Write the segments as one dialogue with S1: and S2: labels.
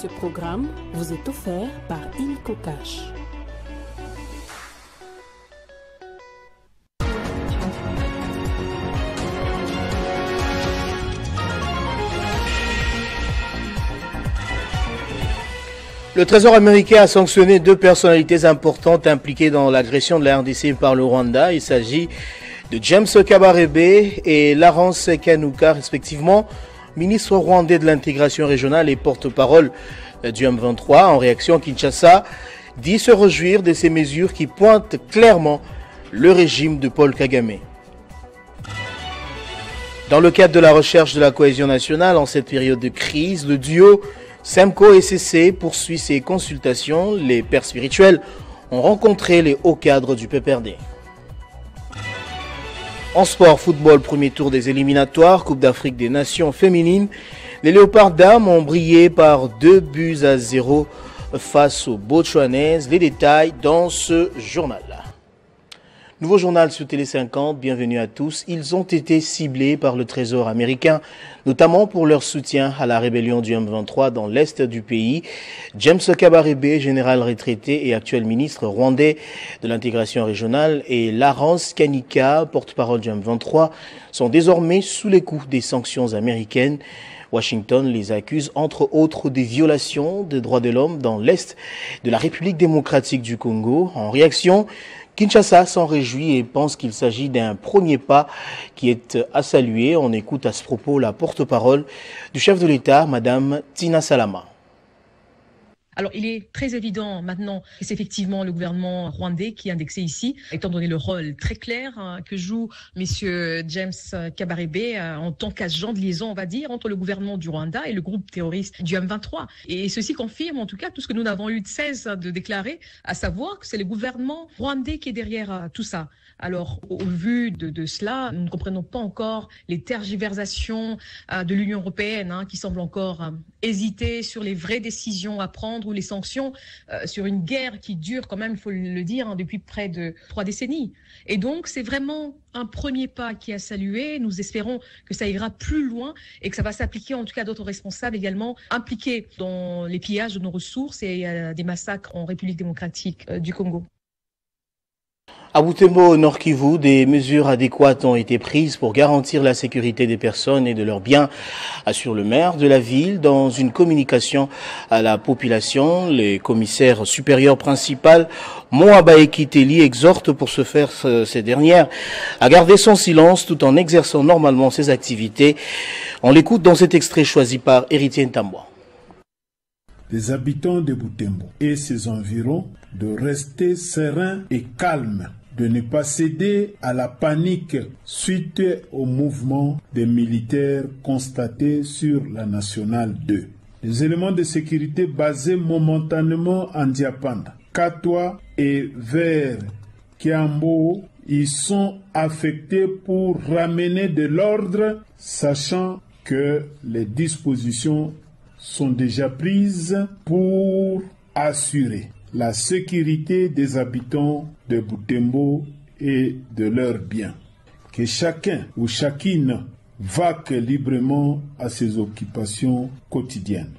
S1: Ce programme vous est offert par Illico Cash.
S2: Le Trésor américain a sanctionné 2 personnalités importantes impliquées dans l'agression de la RDC par le Rwanda. Il s'agit de James Kabarebe et Laurence Kanyuka, respectivement, ministre rwandais de l'intégration régionale et porte-parole du M23. En réaction, Kinshasa dit se réjouir de ces mesures qui pointent clairement le régime de Paul Kagame. Dans le cadre de la recherche de la cohésion nationale en cette période de crise, le duo SEMCO et CC poursuit ses consultations. Les pères spirituels ont rencontré les hauts cadres du PPRD. En sport, football, premier tour des éliminatoires, Coupe d'Afrique des Nations féminines. Les Léopards dames ont brillé par 2-0 face aux Botswanaises. Les détails dans ce journal. Nouveau journal sur Télé 50, bienvenue à tous. Ils ont été ciblés par le Trésor américain, notamment pour leur soutien à la rébellion du M23 dans l'est du pays. James Kabarebe, général retraité et actuel ministre rwandais de l'intégration régionale, et Laurence Kanyuka, porte-parole du M23, sont désormais sous les coups des sanctions américaines. Washington les accuse entre autres des violations des droits de l'homme dans l'est de la République démocratique du Congo. En réaction, Kinshasa s'en réjouit et pense qu'il s'agit d'un premier pas qui est à saluer. On écoute à ce propos la porte-parole du chef de l'État, Madame Tina Salama.
S3: Alors, il est très évident maintenant que c'est effectivement le gouvernement rwandais qui est indexé ici, étant donné le rôle très clair que joue messieurs James Kabarebe en tant qu'agent de liaison, on va dire, entre le gouvernement du Rwanda et le groupe terroriste du M23. Et ceci confirme en tout cas tout ce que nous n'avons eu de cesse de déclarer, à savoir que c'est le gouvernement rwandais qui est derrière tout ça. Alors, au vu de cela, nous ne comprenons pas encore les tergiversations de l'Union européenne qui semble encore hésiter sur les vraies décisions à prendre ou les sanctions sur une guerre qui dure quand même, il faut le dire, depuis près de 3 décennies. Et donc, c'est vraiment un premier pas qui est à saluer. Nous espérons que ça ira plus loin et que ça va s'appliquer en tout cas à d'autres responsables également impliqués dans les pillages de nos ressources et des massacres en République démocratique du Congo.
S2: À Butembo, au Nord Kivu, des mesures adéquates ont été prises pour garantir la sécurité des personnes et de leurs biens, assure le maire de la ville. Dans une communication à la population, les commissaires supérieurs principal, Moabae Kiteli, exhorte pour ce faire ces dernières à garder son silence tout en exerçant normalement ses activités. On l'écoute dans cet extrait choisi par Héritier Ntambwa.
S4: Les habitants de Butembo et ses environs de rester sereins et calmes, de ne pas céder à la panique suite au mouvement des militaires constatés sur la Nationale 2. Les éléments de sécurité basés momentanément en Diapanda, Katwa et vers Kiambo y sont affectés pour ramener de l'ordre, sachant que les dispositions sont déjà prises pour assurer la sécurité des habitants de Butembo et de leurs biens. Que chacun ou chacune vaque librement à ses occupations quotidiennes.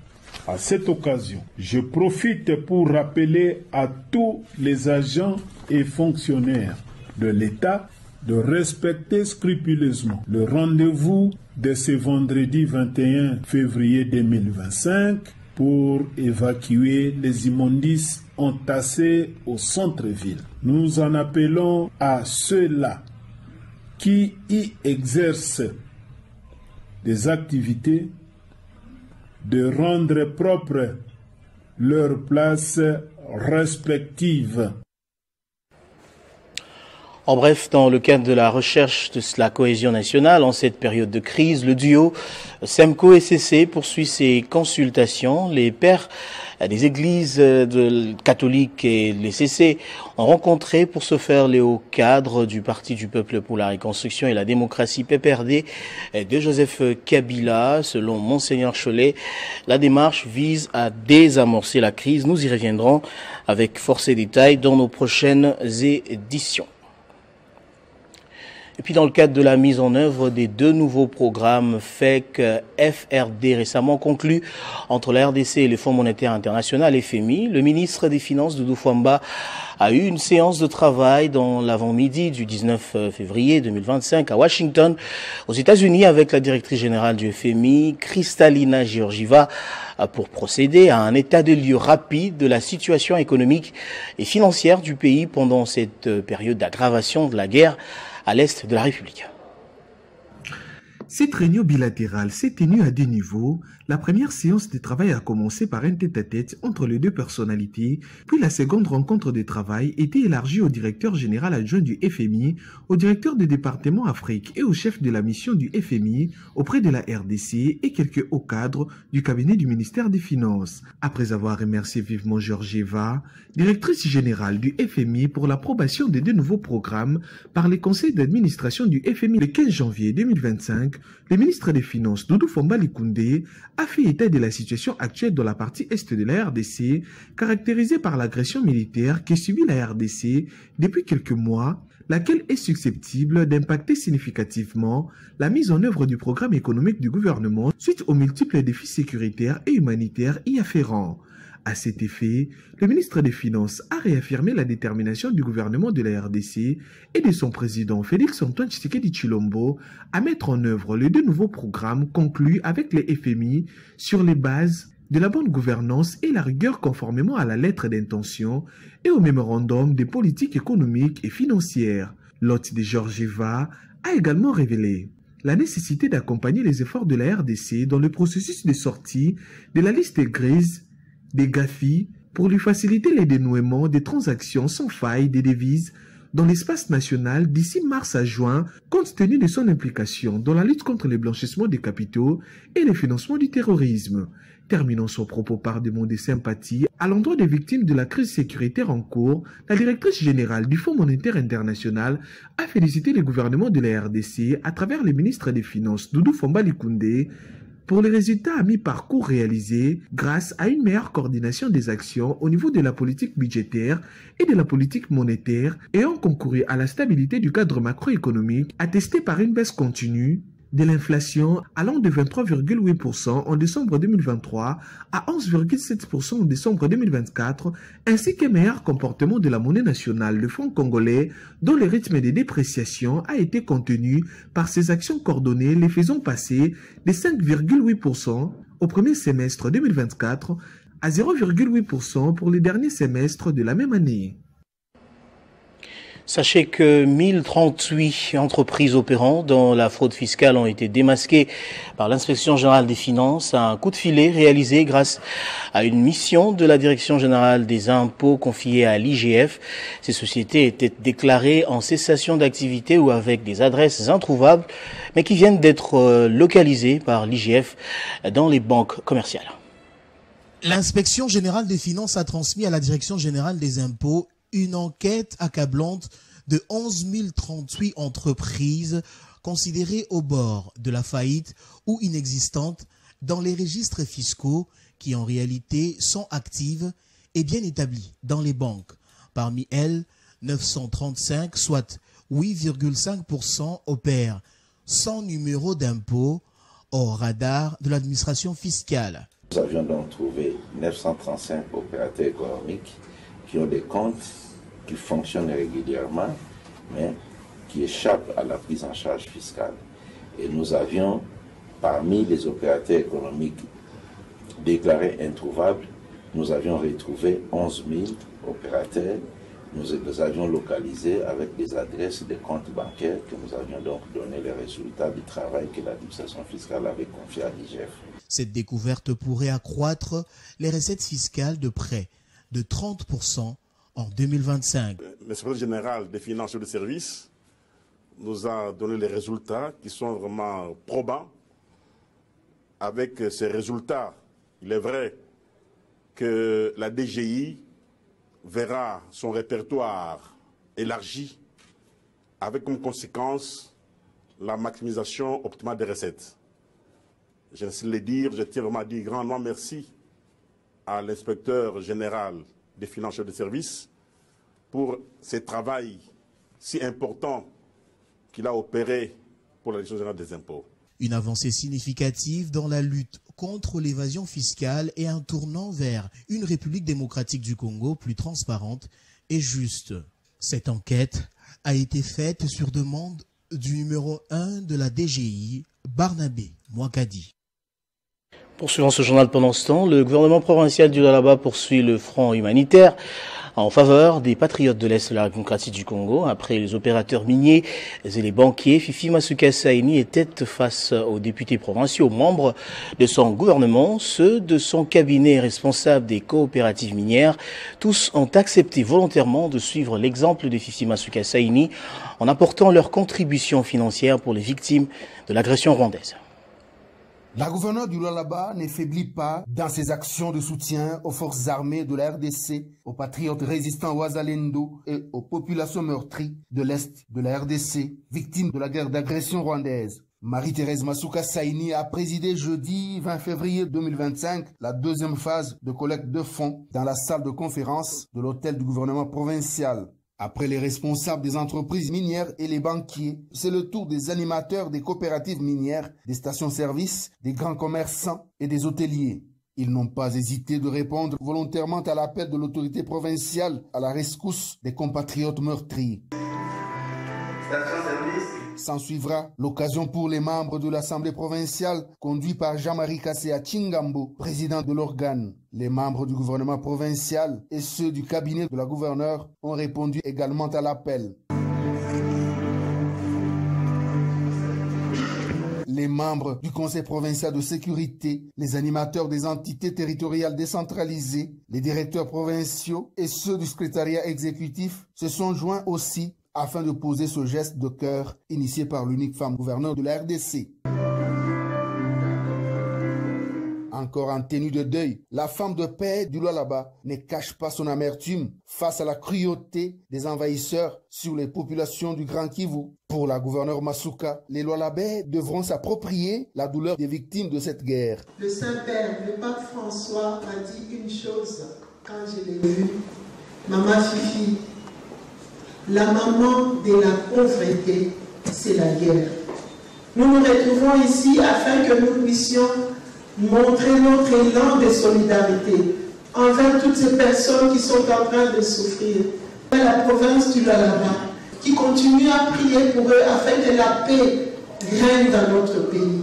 S4: À cette occasion, je profite pour rappeler à tous les agents et fonctionnaires de l'État de respecter scrupuleusement le rendez-vous de ce vendredi 21 février 2025 pour évacuer les immondices entassés au centre-ville. Nous en appelons à ceux-là qui y exercent des activités de rendre propre leurs places respectives.
S2: En bref, dans le cadre de la recherche de la cohésion nationale en cette période de crise, le duo SEMCO et CC poursuit ses consultations. Les pères des églises catholiques et les CC ont rencontré pour se faire les hauts cadres du Parti du Peuple pour la Reconstruction et la Démocratie PPRD de Joseph Kabila. Selon Monseigneur Cholet, la démarche vise à désamorcer la crise. Nous y reviendrons avec force et détails dans nos prochaines éditions. Et puis dans le cadre de la mise en œuvre des 2 nouveaux programmes FEC FRD récemment conclus entre la RDC et le Fonds monétaire international FMI, le ministre des Finances Doudou Fwamba a eu une séance de travail dans l'avant-midi du 19 février 2025 à Washington, aux États-Unis, avec la directrice générale du FMI, Kristalina Georgieva, pour procéder à un état de lieux rapide de la situation économique et financière du pays pendant cette période d'aggravation de la guerre à l'est de la République.
S5: Cette réunion bilatérale s'est tenue à 2 niveaux. La première séance de travail a commencé par un tête-à-tête entre les 2 personnalités, puis la seconde rencontre de travail était élargie au directeur général adjoint du FMI, au directeur du département Afrique et au chef de la mission du FMI auprès de la RDC et quelques hauts cadres du cabinet du ministère des Finances. Après avoir remercié vivement Georgieva, directrice générale du FMI, pour l'approbation des 2 nouveaux programmes par les conseils d'administration du FMI le 15 janvier 2025, le ministre des Finances, Doudou Fwamba Likoundé, a fait état de la situation actuelle dans la partie est de la RDC, caractérisée par l'agression militaire que subit la RDC depuis quelques mois, laquelle est susceptible d'impacter significativement la mise en œuvre du programme économique du gouvernement suite aux multiples défis sécuritaires et humanitaires y afférents. À cet effet, le ministre des Finances a réaffirmé la détermination du gouvernement de la RDC et de son président Félix Antoine Tshisekedi Tshilombo à mettre en œuvre les 2 nouveaux programmes conclus avec les FMI sur les bases de la bonne gouvernance et la rigueur conformément à la lettre d'intention et au mémorandum des politiques économiques et financières. L'hôte de Georgieva a également révélé la nécessité d'accompagner les efforts de la RDC dans le processus de sortie de la liste grise des GAFI pour lui faciliter les dénouements des transactions sans faille des devises dans l'espace national d'ici mars à juin, compte tenu de son implication dans la lutte contre le blanchissement des capitaux et le financement du terrorisme. Terminant son propos par des mots de sympathie à l'endroit des victimes de la crise sécuritaire en cours, la directrice générale du Fonds monétaire international a félicité le gouvernement de la RDC à travers le ministre des Finances Doudou Fwamba Likoundé pour les résultats à mi-parcours réalisés grâce à une meilleure coordination des actions au niveau de la politique budgétaire et de la politique monétaire ayant concouru à la stabilité du cadre macroéconomique attesté par une baisse continue de l'inflation allant de 23,8% en décembre 2023 à 11,7% en décembre 2024, ainsi qu'un meilleur comportement de la monnaie nationale, le franc congolais, dont le rythme de dépréciation a été contenu par ces actions coordonnées, les faisant passer de 5,8% au premier semestre 2024 à 0,8% pour les derniers semestres de la même année.
S2: Sachez que 1038 entreprises opérant dans la fraude fiscale ont été démasquées par l'inspection générale des finances à un coup de filet réalisé grâce à une mission de la direction générale des impôts confiée à l'IGF. Ces sociétés étaient déclarées en cessation d'activité ou avec des adresses introuvables, mais qui viennent d'être localisées par l'IGF dans les banques commerciales.
S6: L'inspection générale des finances a transmis à la direction générale des impôts une enquête accablante de 11 038 entreprises considérées au bord de la faillite ou inexistantes dans les registres fiscaux qui en réalité sont actives et bien établies dans les banques. Parmi elles, 935, soit 8,5% opèrent sans numéro d'impôt au radar de l'administration fiscale.
S7: Nous avions donc trouvé 935 opérateurs économiques qui ont des comptes qui fonctionnent régulièrement, mais qui échappent à la prise en charge fiscale. Et nous avions, parmi les opérateurs économiques déclarés introuvables, nous avions retrouvé 11 000 opérateurs. Nous les avions localisés avec des adresses de comptes bancaires que nous avions donc donné les résultats du travail que l'administration fiscale avait confié à l'IGF.
S6: Cette découverte pourrait accroître les recettes fiscales de près de 30% en 2025.
S8: L'inspecteur général des finances et des services nous a donné les résultats qui sont vraiment probants. Avec ces résultats, il est vrai que la DGI verra son répertoire élargi avec comme conséquence la maximisation optimale des recettes. Je sais le dire, je tiens vraiment à dire grandement merci à l'inspecteur général des finances et des services pour ce travail si important qu'il a opéré pour la Direction générale des impôts.
S6: Une avancée significative dans la lutte contre l'évasion fiscale et un tournant vers une République démocratique du Congo plus transparente et juste. Cette enquête a été faite sur demande du numéro 1 de la DGI, Barnabé Mwakadi.
S2: Poursuivant ce journal pendant ce temps, le gouvernement provincial du Lualaba poursuit le front humanitaire en faveur des patriotes de l'Est de la République démocratique du Congo. Après les opérateurs miniers et les banquiers, Fifi Masuka Saini était face aux députés provinciaux, membres de son gouvernement, ceux de son cabinet responsable des coopératives minières. Tous ont accepté volontairement de suivre l'exemple de Fifi Masuka Saini en apportant leur contribution financière pour les victimes de l'agression rwandaise.
S9: La gouverneure du Lualaba ne faiblit pas dans ses actions de soutien aux forces armées de la RDC, aux patriotes résistants Wazalendo et aux populations meurtries de l'Est de la RDC, victimes de la guerre d'agression rwandaise. Marie-Thérèse Masuka Saini a présidé jeudi 20 février 2025 la deuxième phase de collecte de fonds dans la salle de conférence de l'hôtel du gouvernement provincial. Après les responsables des entreprises minières et les banquiers, c'est le tour des animateurs des coopératives minières, des stations-service, des grands commerçants et des hôteliers. Ils n'ont pas hésité de répondre volontairement à l'appel de l'autorité provinciale à la rescousse des compatriotes meurtris. S'en suivra l'occasion pour les membres de l'Assemblée provinciale, conduit par Jean-Marie Kasséa Chingambo, président de l'organe. Les membres du gouvernement provincial et ceux du cabinet de la gouverneure ont répondu également à l'appel. Les membres du Conseil provincial de sécurité, les animateurs des entités territoriales décentralisées, les directeurs provinciaux et ceux du secrétariat exécutif se sont joints aussi afin de poser ce geste de cœur initié par l'unique femme gouverneure de la RDC. Encore en tenue de deuil, la femme de paix du Lualaba ne cache pas son amertume face à la cruauté des envahisseurs sur les populations du Grand Kivu. Pour la gouverneure Masuka, les Lualabais devront s'approprier la douleur des victimes de cette guerre.
S10: Le Saint-Père, le pape François, m'a dit une chose quand je l'ai vu. Maman Fifi, la maman de la pauvreté, c'est la guerre. Nous nous retrouvons ici afin que nous puissions montrer notre élan de solidarité envers toutes ces personnes qui sont en train de souffrir. La province du Lualaba, qui continue à prier pour eux afin que la paix règne dans notre pays.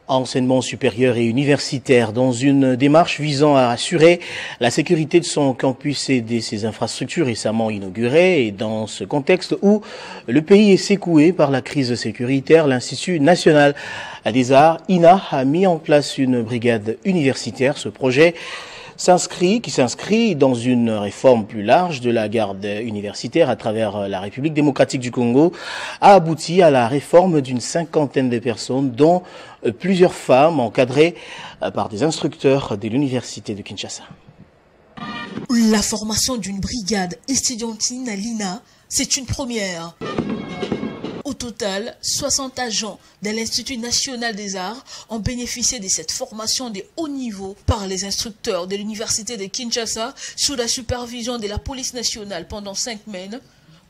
S2: Enseignement supérieur et universitaire, dans une démarche visant à assurer la sécurité de son campus et de ses infrastructures récemment inaugurées, et dans ce contexte où le pays est secoué par la crise sécuritaire, l'Institut national des arts, INA, a mis en place une brigade universitaire. Ce projet qui s'inscrit dans une réforme plus large de la garde universitaire à travers la République démocratique du Congo, a abouti à la réforme d'une 50aine de personnes, dont plusieurs femmes encadrées par des instructeurs de l'université de Kinshasa.
S11: La formation d'une brigade estudiantine à l'INA, c'est une première. Au total, 60 agents de l'Institut national des arts ont bénéficié de cette formation de haut niveau par les instructeurs de l'université de Kinshasa sous la supervision de la police nationale pendant 5 semaines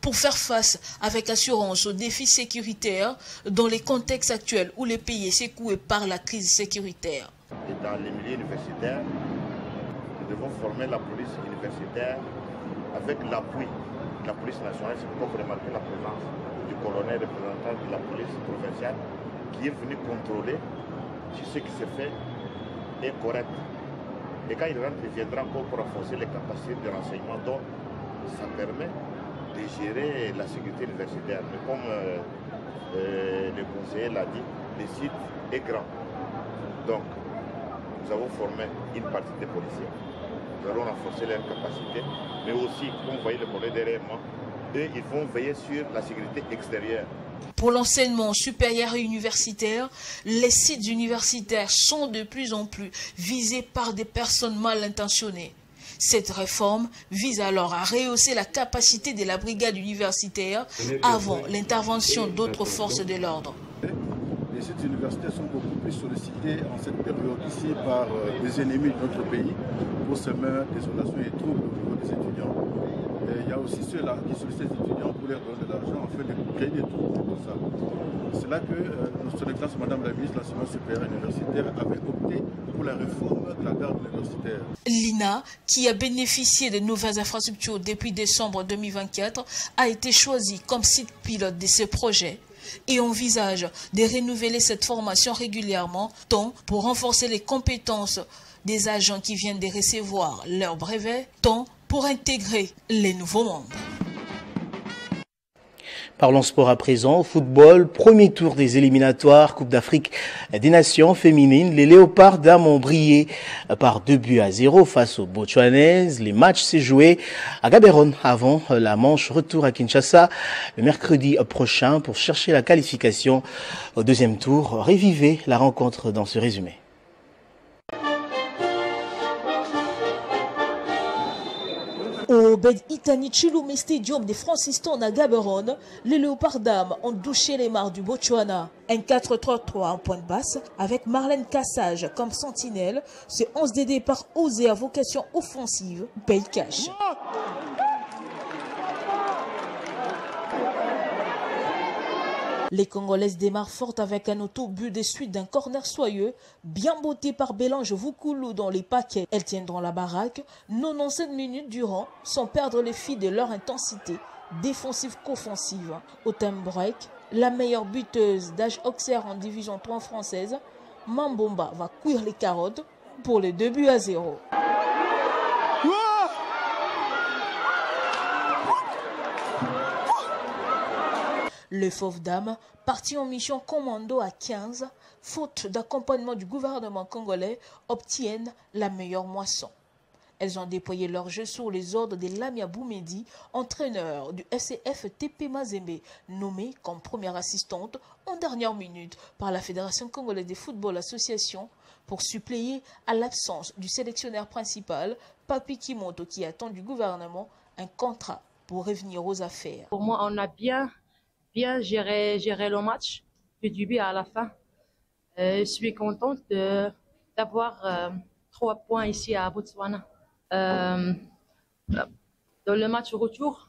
S11: pour faire face avec assurance aux défis sécuritaires dans les contextes actuels où le pays est secoué par la crise sécuritaire.
S12: Et dans les milieux universitaires, nous devons former la police universitaire avec l'appui de la police nationale. C'est pourquoi vous remarquez la présence du colonel représentant de la police provinciale qui est venu contrôler si ce qui se fait est correct. Et quand il rentre, il viendra encore pour renforcer les capacités de renseignement. Donc, ça permet de gérer la sécurité universitaire. Mais comme le conseiller l'a dit, le site est grand. Donc, nous avons formé une partie des policiers. Nous allons renforcer leurs capacités. Mais aussi, comme vous voyez le colonel derrière moi, eux, ils vont veiller sur la sécurité extérieure.
S11: Pour l'enseignement supérieur et universitaire, les sites universitaires sont de plus en plus visés par des personnes mal intentionnées. Cette réforme vise alors à rehausser la capacité de la brigade universitaire avant l'intervention d'autres forces de l'ordre.
S13: Les sites universitaires sont beaucoup plus sollicité en cette période ici par des ennemis de notre pays pour semer désolation et troubles au niveau des étudiants. Et il y a aussi ceux-là qui sollicitent les étudiants pour leur donner de l'argent afin de créer des troubles et tout ça. C'est là que son Excellence Madame la ministre de l'Enseignement supérieur universitaire avait opté pour la réforme de la garde universitaire.
S11: L'INA, qui a bénéficié de nouvelles infrastructures depuis décembre 2024, a été choisie comme site pilote de ce projet et envisage de renouveler cette formation régulièrement, tant pour renforcer les compétences des agents qui viennent de recevoir leur brevet, tant pour intégrer les nouveaux membres.
S2: Parlons sport à présent. Football, premier tour des éliminatoires Coupe d'Afrique des Nations féminines. Les Léopards dames ont brillé par 2-0 face aux Botswanaises. Les matchs s'est joué à Gaborone avant la manche retour à Kinshasa le mercredi prochain pour chercher la qualification au deuxième tour. Revivez la rencontre dans ce résumé.
S11: Au Bed Itani Chilume Stadium des Franciston à Gaborone, les Léopards dames ont douché les mares du Botswana. Un 4-3-3 en pointe basse avec Marlène Cassage comme sentinelle. Ce 11 de départ osé à vocation offensive paye cash. Les Congolaises démarrent fortes avec un auto-but de suite d'un corner soyeux, bien botté par Bélange Voukoulou dans les paquets. Elles tiendront la baraque 97 minutes durant, sans perdre les filles de leur intensité, défensive qu'offensive. Au time break, la meilleure buteuse d'âge Auxerre en division 3 française, Mambomba va cuire les carottes pour les 2-0. Les Fauves Dames, parties en mission commando à 15, faute d'accompagnement du gouvernement congolais, obtiennent la meilleure moisson. Elles ont déployé leur jeu sous les ordres de Lamia Boumedi, entraîneur du FCF TP Mazembe, nommé comme première assistante en dernière minute par la Fédération congolaise de football association pour suppléer à l'absence du sélectionneur principal, Papi Kimoto, qui attend du gouvernement un contrat pour revenir aux affaires.
S14: Pour moi, on a bien géré le match du début à la fin. Je suis contente d'avoir 3 points ici à Botswana. Dans le match retour,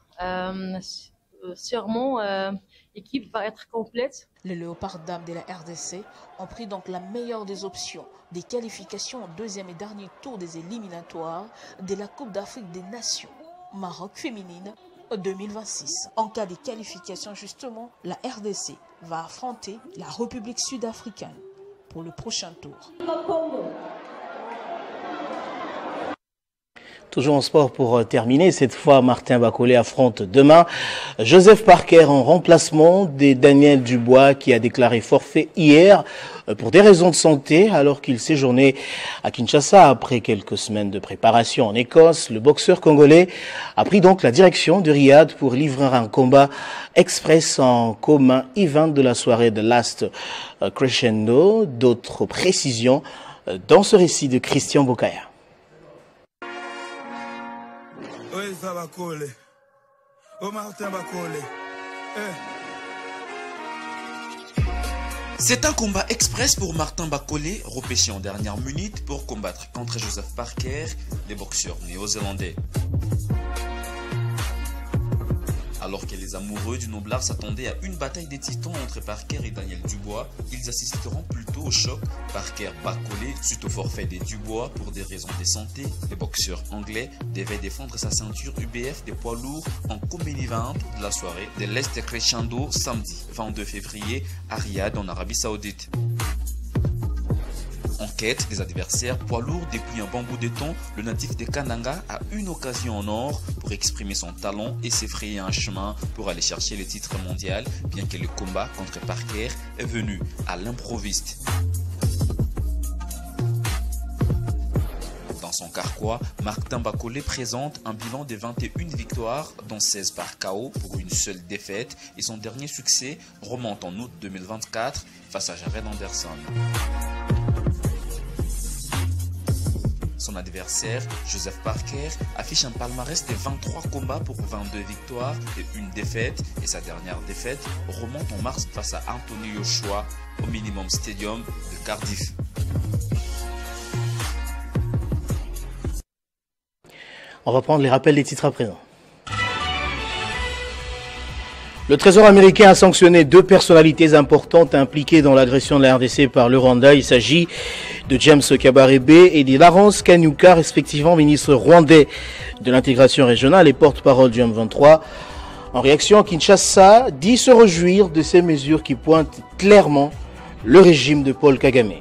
S14: sûrement l'équipe va être complète.
S11: Les Léopards dames de la RDC ont pris donc la meilleure des options des qualifications au deuxième et dernier tour des éliminatoires de la Coupe d'Afrique des Nations Maroc féminine 2026. En cas de qualification, justement, la RDC va affronter la République sud-africaine pour le prochain tour.
S2: Toujours en sport pour terminer, cette fois Martin Bacolé affronte demain Joseph Parker en remplacement de Daniel Dubois qui a déclaré forfait hier pour des raisons de santé alors qu'il séjournait à Kinshasa après quelques semaines de préparation en Écosse. Le boxeur congolais a pris donc la direction de Riyad pour livrer un combat express en commun event de la soirée de Last Crescendo. D'autres précisions dans ce récit de Christian Bokaya.
S15: C'est un combat express pour Martin Bacolé, repêché en dernière minute pour combattre contre Joseph Parker, les boxeurs néo-zélandais. Alors que les amoureux du noblard s'attendaient à une bataille des titans entre Parker et Daniel Dubois, ils assisteront plutôt au choc Parker-Bacolé suite au forfait des Dubois pour des raisons de santé. Le boxeur anglais devait défendre sa ceinture UBF des poids lourds en common event de la soirée de l'Est Crescendo samedi 22 février à Riyad en Arabie Saoudite. En quête des adversaires poids lourds depuis un bon bout de temps, le natif de Kananga a une occasion en or pour exprimer son talent et s'effrayer un chemin pour aller chercher le titre mondial, bien que le combat contre Parker est venu à l'improviste. Dans son carquois, Martin Bacolé présente un bilan de 21 victoires, dont 16 par KO pour une seule défaite, et son dernier succès remonte en août 2024 face à Jared Anderson. Son adversaire, Joseph Parker, affiche un palmarès de 23 combats pour 22 victoires et une défaite. Et sa dernière défaite remonte en mars face à Anthony Joshua au Minimum Stadium de Cardiff.
S2: On va prendre les rappels des titres à présent. Le Trésor américain a sanctionné 2 personnalités importantes impliquées dans l'agression de la RDC par le Rwanda. Il s'agit de James Kabarebe et de Laurence Kanyuka, respectivement ministre rwandais de l'intégration régionale et porte-parole du M23. En réaction, Kinshasa dit se réjouir de ces mesures qui pointent clairement le régime de Paul Kagame.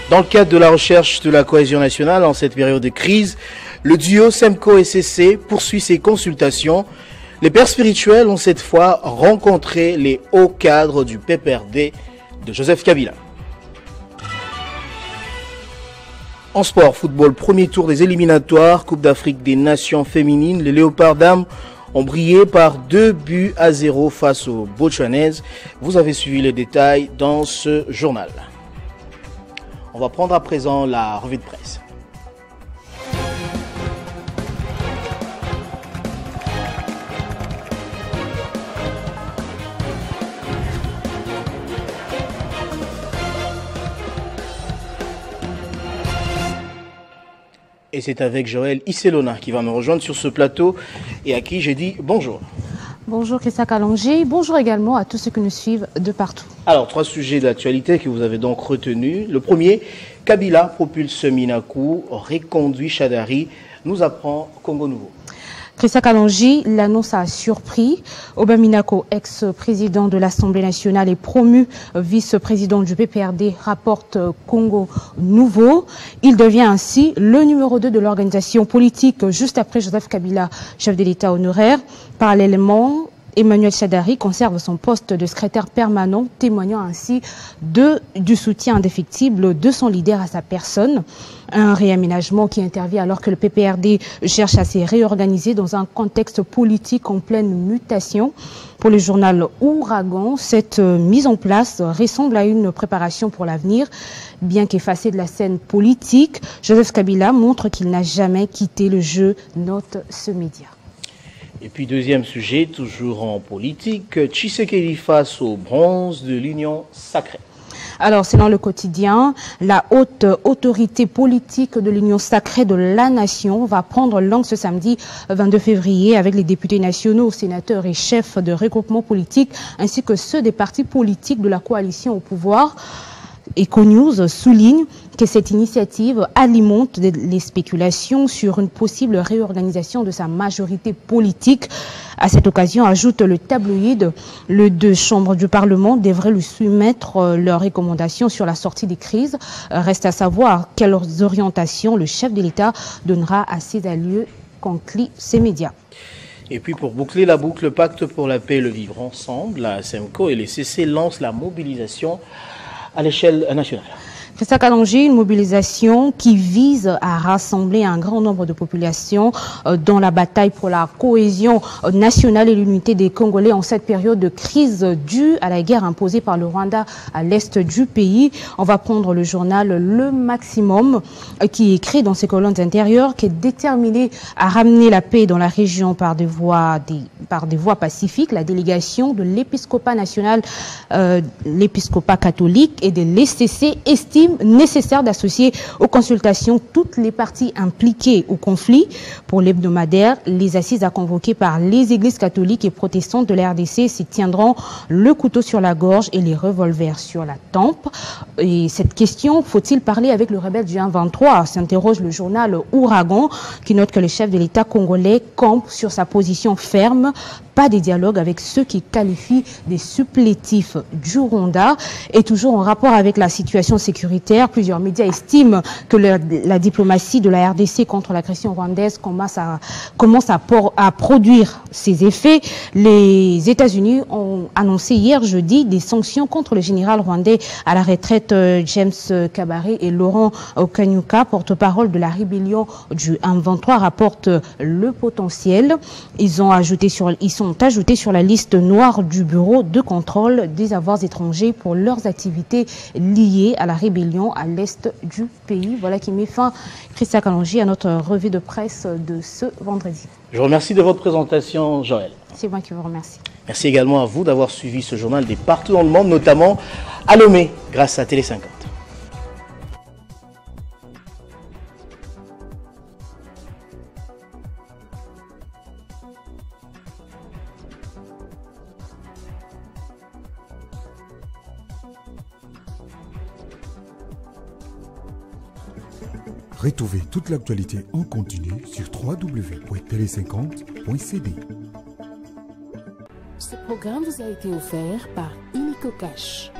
S2: Dans le cadre de la recherche de la cohésion nationale en cette période de crise, le duo SEMCO-SCC poursuit ses consultations. Les pères spirituels ont cette fois rencontré les hauts cadres du PPRD de Joseph Kabila. En sport, football, premier tour des éliminatoires, Coupe d'Afrique des Nations féminines, les Léopards dames ont brillé par 2-0 face aux Botswanaises. Vous avez suivi les détails dans ce journal. On va prendre à présent la revue de presse. Et c'est avec Joël Isselona qui va me rejoindre sur ce plateau et à qui j'ai dit bonjour.
S16: Bonjour Christa Kalonji, bonjour également à tous ceux qui nous suivent de partout.
S2: Alors, 3 sujets d'actualité que vous avez donc retenus. Le premier, Kabila propulse Minakou, reconduit Chadari, nous apprend Congo Nouveau.
S16: Christa Kalonji, l'annonce a surpris. Oba Minakou, ex-président de l'Assemblée nationale et promu vice-président du PPRD, rapporte Congo Nouveau. Il devient ainsi le numéro 2 de l'organisation politique juste après Joseph Kabila, chef de l'État honoraire. Parallèlement, Emmanuel Chadari conserve son poste de secrétaire permanent, témoignant ainsi du soutien indéfectible de son leader à sa personne. Un réaménagement qui intervient alors que le PPRD cherche à se réorganiser dans un contexte politique en pleine mutation. Pour le journal Ouragan, cette mise en place ressemble à une préparation pour l'avenir. Bien qu'effacé de la scène politique, Joseph Kabila montre qu'il n'a jamais quitté le jeu, note ce média.
S2: Et puis deuxième sujet, toujours en politique, Tshisekedi face au bronze de l'Union sacrée.
S16: Alors, selon le quotidien, la haute autorité politique de l'Union sacrée de la nation va prendre langue ce samedi 22 février avec les députés nationaux, sénateurs et chefs de regroupements politiques, ainsi que ceux des partis politiques de la coalition au pouvoir. EcoNews souligne que cette initiative alimente les spéculations sur une possible réorganisation de sa majorité politique. À cette occasion, ajoute le tabloïd, les 2 chambres du Parlement devraient lui soumettre leurs recommandations sur la sortie des crises. Reste à savoir quelles orientations le chef de l'État donnera à ses alliés, concluent ces médias.
S2: Et puis pour boucler la boucle, le Pacte pour la paix et le vivre ensemble, la SEMCO et les CC lancent la mobilisation à l'échelle nationale.
S16: Christa Kalonji, une mobilisation qui vise à rassembler un grand nombre de populations dans la bataille pour la cohésion nationale et l'unité des Congolais en cette période de crise due à la guerre imposée par le Rwanda à l'est du pays. On va prendre le journal Le Maximum qui écrit dans ses colonnes intérieures qui est déterminé à ramener la paix dans la région par des voies pacifiques. La délégation de l'épiscopat national, l'épiscopat catholique et de l'ECC estime nécessaire d'associer aux consultations toutes les parties impliquées au conflit. Pour l'hebdomadaire, les assises à convoquer par les églises catholiques et protestantes de la RDC s'y tiendront le couteau sur la gorge et les revolvers sur la tempe. Et cette question, faut-il parler avec le rebelle du M23 s'interroge le journal Ouragan qui note que le chef de l'État congolais campe sur sa position ferme. Pas de dialogue avec ceux qui qualifient des supplétifs du Rwanda. Et toujours en rapport avec la situation sécuritaire, plusieurs médias estiment que la diplomatie de la RDC contre l'agression rwandaise commence à produire ses effets. Les États-Unis ont annoncé hier jeudi des sanctions contre le général rwandais à la retraite James Kabarebe et Laurent Kanyuka, porte-parole de la rébellion du M23, rapporte Le Potentiel. Ils sont ajoutés sur la liste noire du Bureau de contrôle des avoirs étrangers pour leurs activités liées à la rébellion rébellion à l'est du pays. Voilà qui met fin, Christian Kalonji, à notre revue de presse de ce vendredi.
S2: Je vous remercie de votre présentation, Joël.
S16: C'est moi qui vous remercie.
S2: Merci également à vous d'avoir suivi ce journal des partout dans le monde, notamment à Lomé, grâce à Télé 50.
S17: Retrouvez toute l'actualité en continu sur www.tele50.cd.
S1: Ce programme vous a été offert par Illico Cash.